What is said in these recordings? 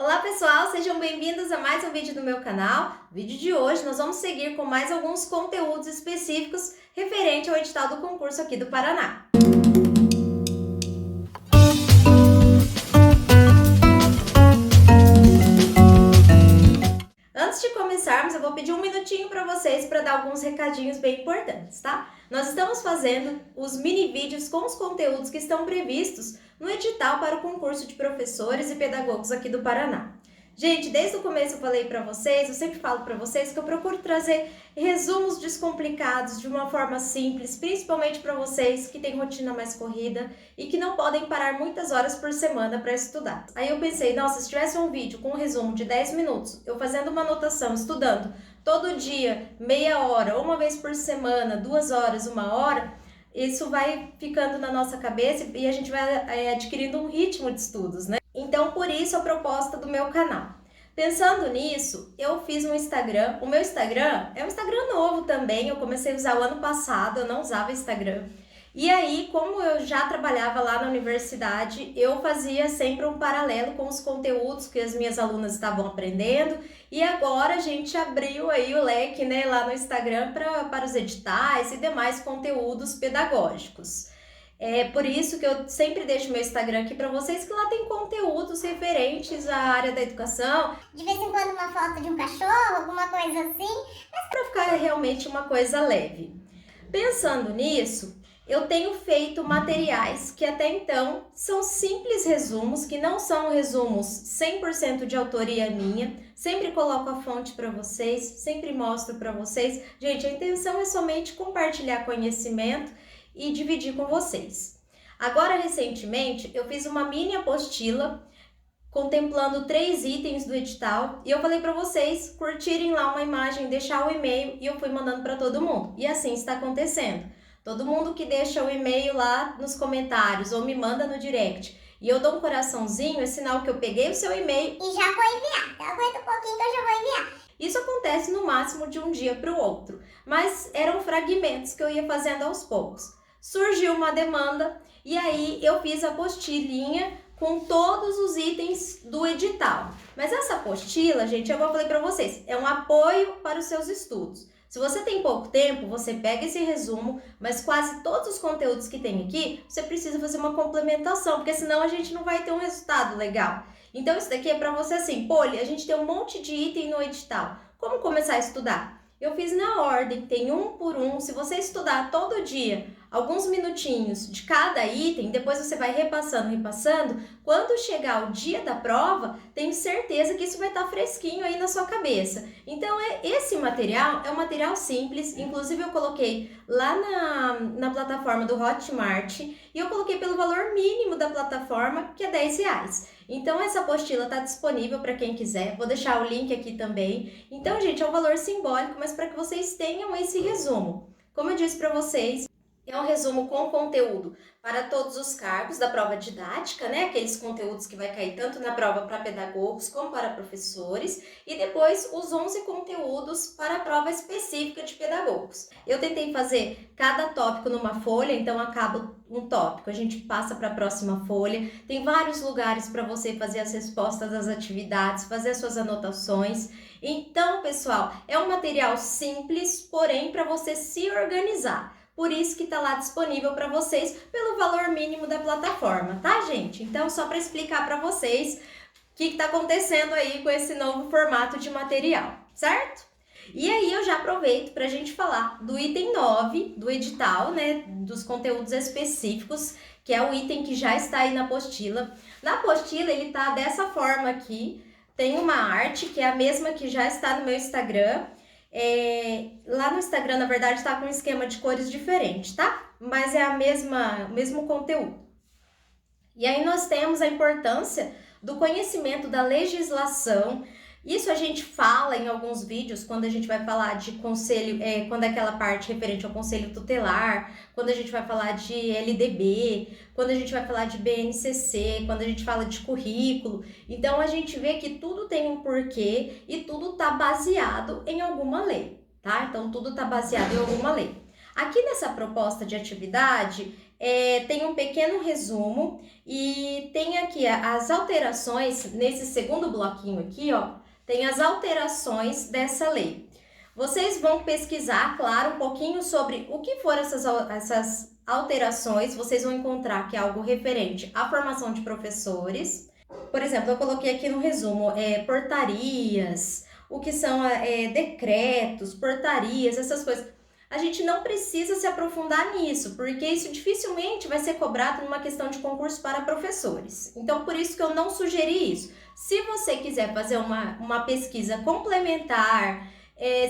Olá pessoal, sejam bem-vindos a mais um vídeo do meu canal. No vídeo de hoje nós vamos seguir com mais alguns conteúdos específicos referente ao edital do concurso aqui do Paraná. Antes de começarmos, eu vou pedir um minutinho para vocês para dar alguns recadinhos bem importantes, tá? Nós estamos fazendo os mini vídeos com os conteúdos que estão previstos no edital para o concurso de professores e pedagogos aqui do Paraná. Gente, desde o começo eu falei para vocês, eu sempre falo para vocês que eu procuro trazer resumos descomplicados de uma forma simples, principalmente para vocês que têm rotina mais corrida e que não podem parar muitas horas por semana para estudar. Aí eu pensei, nossa, se tivesse um vídeo com um resumo de 10 minutos, eu fazendo uma anotação, estudando todo dia, meia hora, ou uma vez por semana, 2 horas, 1 hora, isso vai ficando na nossa cabeça e a gente vai adquirindo um ritmo de estudos, né? Então, por isso a proposta do meu canal. Pensando nisso, eu fiz um Instagram. O meu Instagram é um Instagram novo também, eu comecei a usar o ano passado, eu não usava Instagram. E aí, como eu já trabalhava lá na universidade, eu fazia sempre um paralelo com os conteúdos que as minhas alunas estavam aprendendo. E agora a gente abriu aí o leque, né, lá no Instagram para os editais e demais conteúdos pedagógicos. É por isso que eu sempre deixo meu Instagram aqui para vocês, que lá tem conteúdos referentes à área da educação. De vez em quando uma foto de um cachorro, alguma coisa assim. Para ficar realmente uma coisa leve. Pensando nisso, eu tenho feito materiais que até então são simples resumos, que não são resumos 100% de autoria minha. Sempre coloco a fonte para vocês, sempre mostro para vocês. Gente, a intenção é somente compartilhar conhecimento e dividir com vocês. Agora, recentemente, eu fiz uma mini apostila contemplando 3 itens do edital e eu falei para vocês curtirem lá uma imagem, deixar o e-mail e eu fui mandando para todo mundo. E assim está acontecendo. Todo mundo que deixa o e-mail lá nos comentários ou me manda no direct e eu dou um coraçãozinho, é sinal que eu peguei o seu e-mail E já vou enviar. Então aguenta um pouquinho que eu já vou enviar. Isso acontece no máximo de um dia para o outro, mas eram fragmentos que eu ia fazendo aos poucos. Surgiu uma demanda e aí eu fiz a apostilinha com todos os itens do edital. Mas essa apostila, gente, eu falei para vocês, é um apoio para os seus estudos. Se você tem pouco tempo, você pega esse resumo, mas quase todos os conteúdos que tem aqui, você precisa fazer uma complementação, porque senão a gente não vai ter um resultado legal. Então isso daqui é para você assim, Poli, a gente tem um monte de item no edital. Como começar a estudar? Eu fiz na ordem, tem um por um. Se você estudar todo dia, alguns minutinhos de cada item, depois você vai repassando, quando chegar o dia da prova, tenho certeza que isso vai estar fresquinho aí na sua cabeça. Então, esse material é um material simples, inclusive eu coloquei lá na plataforma do Hotmart e eu coloquei pelo valor mínimo da plataforma, que é R$10. Então, essa apostila está disponível para quem quiser, vou deixar o link aqui também. Então, gente, é um valor simbólico, mas para que vocês tenham esse resumo. Como eu disse para vocês, é um resumo com conteúdo para todos os cargos da prova didática, né? Aqueles conteúdos que vai cair tanto na prova para pedagogos como para professores. E depois os 11 conteúdos para a prova específica de pedagogos. Eu tentei fazer cada tópico numa folha, então acaba um tópico, a gente passa para a próxima folha. Tem vários lugares para você fazer as respostas das atividades, fazer as suas anotações. Então, pessoal, é um material simples, porém para você se organizar. Por isso que está lá disponível para vocês pelo valor mínimo da plataforma, tá, gente? Então, só para explicar para vocês o que está acontecendo aí com esse novo formato de material, certo? E aí eu já aproveito para a gente falar do item 9 do edital, né, dos conteúdos específicos, que é o item que já está aí na apostila. Na apostila ele tá dessa forma aqui, tem uma arte que é a mesma que já está no meu Instagram. Lá no Instagram, na verdade, está com um esquema de cores diferente, tá? Mas é o mesmo conteúdo. E aí nós temos a importância do conhecimento da legislação. Isso a gente fala em alguns vídeos quando a gente vai falar de conselho, quando é aquela parte referente ao conselho tutelar, quando a gente vai falar de LDB, quando a gente vai falar de BNCC, quando a gente fala de currículo. Então a gente vê que tudo tem um porquê e tudo está baseado em alguma lei, tá? Então tudo está baseado em alguma lei. Aqui nessa proposta de atividade, tem um pequeno resumo e tem aqui as alterações, nesse segundo bloquinho aqui, ó, tem as alterações dessa lei. Vocês vão pesquisar, claro, um pouquinho sobre o que foram essas alterações, vocês vão encontrar que é algo referente à formação de professores. Por exemplo, eu coloquei aqui no resumo portarias, o que são decretos, portarias, essas coisas. A gente não precisa se aprofundar nisso, porque isso dificilmente vai ser cobrado numa questão de concurso para professores. Então, por isso que eu não sugeri isso. Se você quiser fazer uma pesquisa complementar,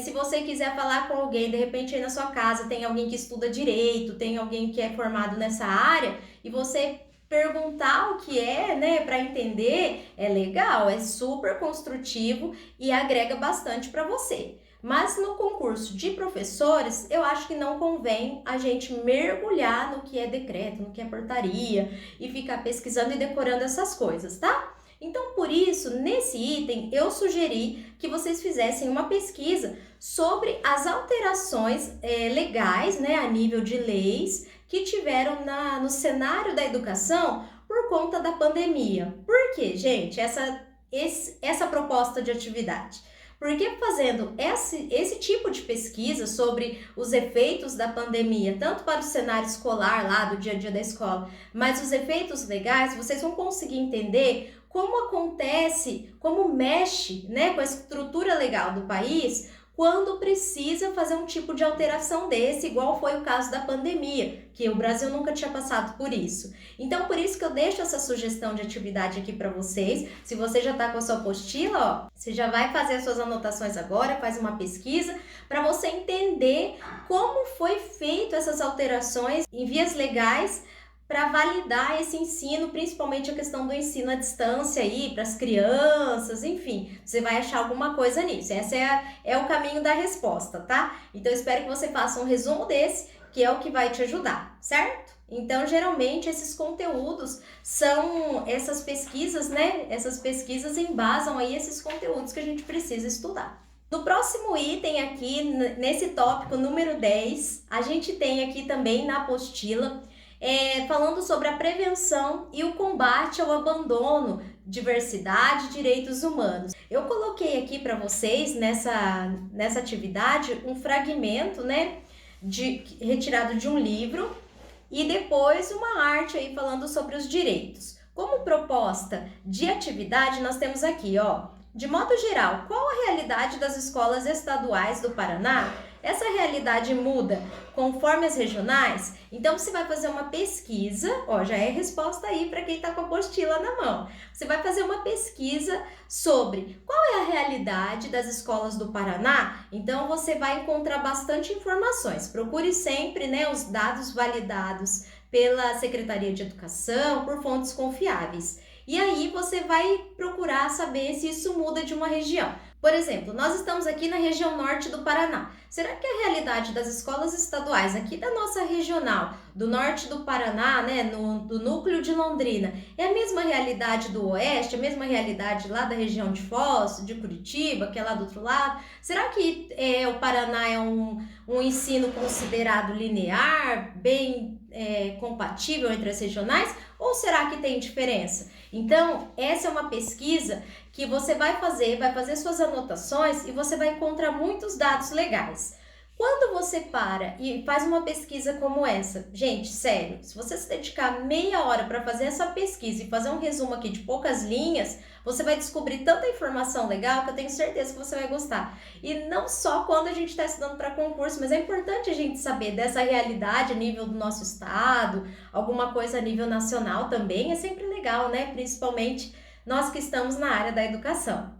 se você quiser falar com alguém, de repente aí na sua casa tem alguém que estuda direito, tem alguém que é formado nessa área, e você perguntar o que é, né, para entender, é legal, é super construtivo e agrega bastante para você. Mas no concurso de professores, eu acho que não convém a gente mergulhar no que é decreto, no que é portaria e ficar pesquisando e decorando essas coisas, tá? Então, por isso, nesse item, eu sugeri que vocês fizessem uma pesquisa sobre as alterações legais, né, a nível de leis, que tiveram no cenário da educação por conta da pandemia. Por quê, gente, essa proposta de atividade? Porque fazendo esse tipo de pesquisa sobre os efeitos da pandemia, tanto para o cenário escolar lá do dia a dia da escola, mas os efeitos legais, vocês vão conseguir entender como acontece, como mexe, né, com a estrutura legal do país quando precisa fazer um tipo de alteração desse, igual foi o caso da pandemia, que o Brasil nunca tinha passado por isso. Então, por isso que eu deixo essa sugestão de atividade aqui para vocês. Se você já está com a sua apostila, ó, você já vai fazer as suas anotações agora, faz uma pesquisa, para você entender como foi feito essas alterações em vias legais para validar esse ensino, principalmente a questão do ensino à distância aí para as crianças, enfim, você vai achar alguma coisa nisso. Esse é o caminho da resposta, tá? Então, eu espero que você faça um resumo desse, que é o que vai te ajudar, certo? Então, geralmente, esses conteúdos são essas pesquisas, né? Essas pesquisas embasam aí esses conteúdos que a gente precisa estudar. No próximo item aqui, nesse tópico número 10, a gente tem aqui também na apostila falando sobre a prevenção e o combate ao abandono, diversidade e direitos humanos. Eu coloquei aqui para vocês nessa atividade um fragmento, né, retirado de um livro e depois uma arte aí falando sobre os direitos. Como proposta de atividade, nós temos aqui, ó, de modo geral, qual a realidade das escolas estaduais do Paraná? Essa realidade muda conforme as regionais? Então, você vai fazer uma pesquisa, ó, já é resposta aí para quem está com a apostila na mão. Você vai fazer uma pesquisa sobre qual é a realidade das escolas do Paraná. Então, você vai encontrar bastante informações. Procure sempre, né, os dados validados pela Secretaria de Educação, por fontes confiáveis. E aí, você vai procurar saber se isso muda de uma região. Por exemplo, nós estamos aqui na região norte do Paraná. Será que a realidade das escolas estaduais aqui da nossa regional, do norte do Paraná, né, do núcleo de Londrina, é a mesma realidade do oeste, a mesma realidade lá da região de Foz, de Curitiba, que é lá do outro lado? Será que o Paraná é um ensino considerado linear, bem compatível entre as regionais? Ou será que tem diferença? Então, essa é uma pesquisa que você vai fazer suas anotações e você vai encontrar muitos dados legais. Quando você para e faz uma pesquisa como essa, gente, sério, se você se dedicar meia hora para fazer essa pesquisa e fazer um resumo aqui de poucas linhas, você vai descobrir tanta informação legal que eu tenho certeza que você vai gostar. E não só quando a gente está estudando para concurso, mas é importante a gente saber dessa realidade a nível do nosso estado, alguma coisa a nível nacional também, é sempre legal, né? Principalmente nós que estamos na área da educação.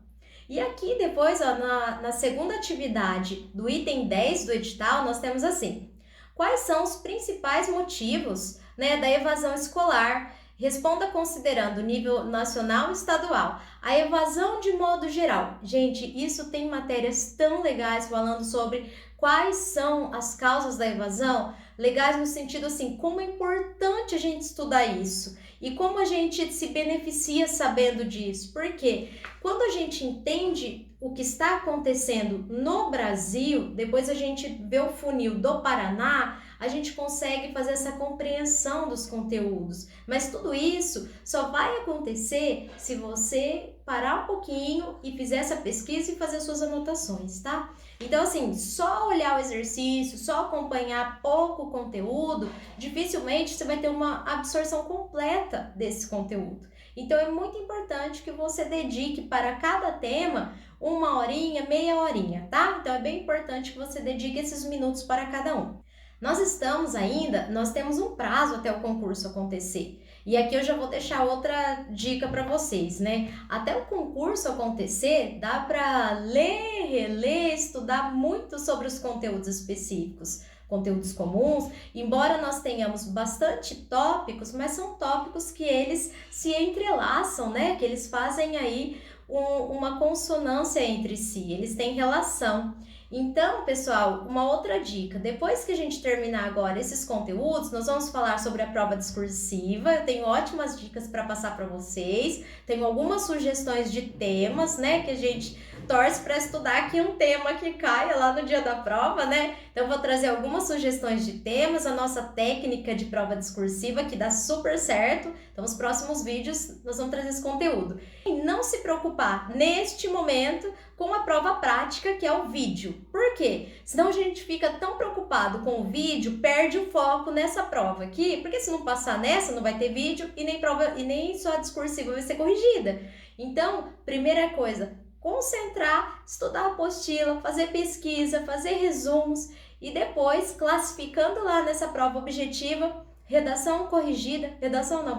E aqui depois, ó, na segunda atividade do item 10 do edital, nós temos assim: quais são os principais motivos, né, da evasão escolar? Responda considerando nível nacional e estadual. A evasão de modo geral. Gente, isso tem matérias tão legais falando sobre quais são as causas da evasão. Legais no sentido assim, como é importante a gente estudar isso. E como a gente se beneficia sabendo disso. Porque quando a gente entende o que está acontecendo no Brasil, depois a gente vê o funil do Paraná, a gente consegue fazer essa compreensão dos conteúdos. Mas tudo isso só vai acontecer se você parar um pouquinho e fizer essa pesquisa e fazer suas anotações, tá? Então, assim, só olhar o exercício, só acompanhar pouco conteúdo, dificilmente você vai ter uma absorção completa desse conteúdo. Então, é muito importante que você dedique para cada tema 1 horinha, meia horinha, tá? Então, é bem importante que você dedique esses minutos para cada um. Nós temos um prazo até o concurso acontecer. E aqui eu já vou deixar outra dica para vocês, né? Até o concurso acontecer, dá para ler, reler, estudar muito sobre os conteúdos específicos, conteúdos comuns, embora nós tenhamos bastante tópicos, mas são tópicos que eles se entrelaçam, né? Que eles fazem aí uma consonância entre si, eles têm relação. Então, pessoal, uma outra dica, depois que a gente terminar agora esses conteúdos, nós vamos falar sobre a prova discursiva. Eu tenho ótimas dicas para passar para vocês, tenho algumas sugestões de temas, né, que a gente torce para estudar aqui um tema que caia lá no dia da prova, né? Então, eu vou trazer algumas sugestões de temas, a nossa técnica de prova discursiva, que dá super certo. Então, nos próximos vídeos, nós vamos trazer esse conteúdo. E não se preocupar, neste momento, com a prova prática, que é o vídeo. Por quê? Senão a gente fica tão preocupado com o vídeo, perde o foco nessa prova aqui, porque se não passar nessa, não vai ter vídeo e nem só a discursiva vai ser corrigida. Então, primeira coisa, concentrar, estudar a apostila, fazer pesquisa, fazer resumos e depois classificando lá nessa prova objetiva, redação corrigida,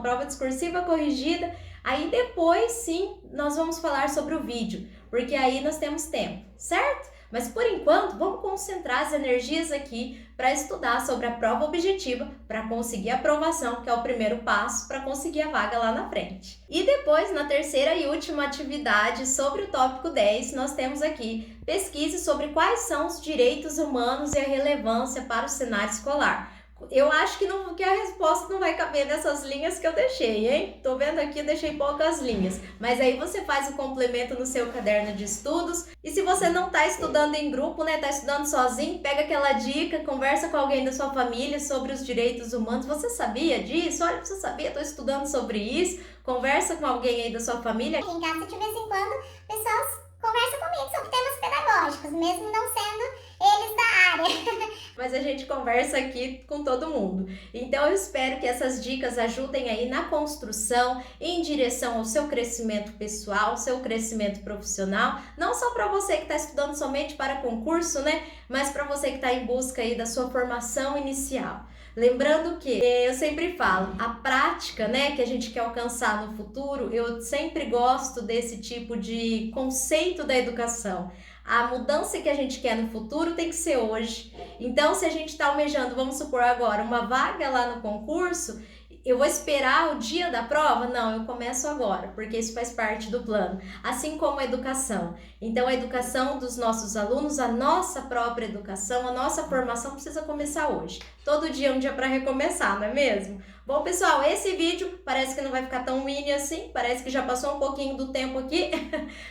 prova discursiva corrigida, aí depois sim nós vamos falar sobre o vídeo, porque aí nós temos tempo, certo? Mas por enquanto, vamos concentrar as energias aqui para estudar sobre a prova objetiva para conseguir a aprovação, que é o primeiro passo para conseguir a vaga lá na frente. E depois, na terceira e última atividade sobre o tópico 10, nós temos aqui pesquise sobre quais são os direitos humanos e a relevância para o cenário escolar. Eu acho que a resposta não vai caber nessas linhas que eu deixei, hein? Tô vendo aqui, eu deixei poucas linhas. Mas aí você faz o complemento no seu caderno de estudos. E se você não tá estudando em grupo, né? Tá estudando sozinho, pega aquela dica, conversa com alguém da sua família sobre os direitos humanos. Você sabia disso? Olha, você sabia? Tô estudando sobre isso. Conversa com alguém aí da sua família. Aqui em casa, de vez em quando, pessoas conversam comigo sobre temas pedagógicos, mesmo não sendo eles da área. Mas a gente conversa aqui com todo mundo. Então eu espero que essas dicas ajudem aí na construção, em direção ao seu crescimento pessoal, seu crescimento profissional, não só para você que está estudando somente para concurso, né? Mas para você que está em busca aí da sua formação inicial. Lembrando que eu sempre falo, a prática, né, que a gente quer alcançar no futuro, eu sempre gosto desse tipo de conceito da educação. A mudança que a gente quer no futuro tem que ser hoje. Então, se a gente está almejando, vamos supor agora, uma vaga lá no concurso, eu vou esperar o dia da prova? Não, eu começo agora, porque isso faz parte do plano. Assim como a educação. Então, a educação dos nossos alunos, a nossa própria educação, a nossa formação precisa começar hoje. Todo dia é um dia para recomeçar, não é mesmo? Bom, pessoal, esse vídeo parece que não vai ficar tão mini assim, parece que já passou um pouquinho do tempo aqui,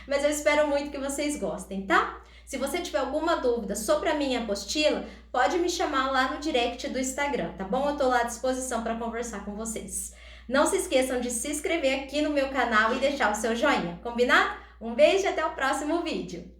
mas eu espero muito que vocês gostem, tá? Se você tiver alguma dúvida sobre a minha apostila, pode me chamar lá no direct do Instagram, tá bom? Eu tô lá à disposição para conversar com vocês. Não se esqueçam de se inscrever aqui no meu canal e deixar o seu joinha, combinado? Um beijo e até o próximo vídeo!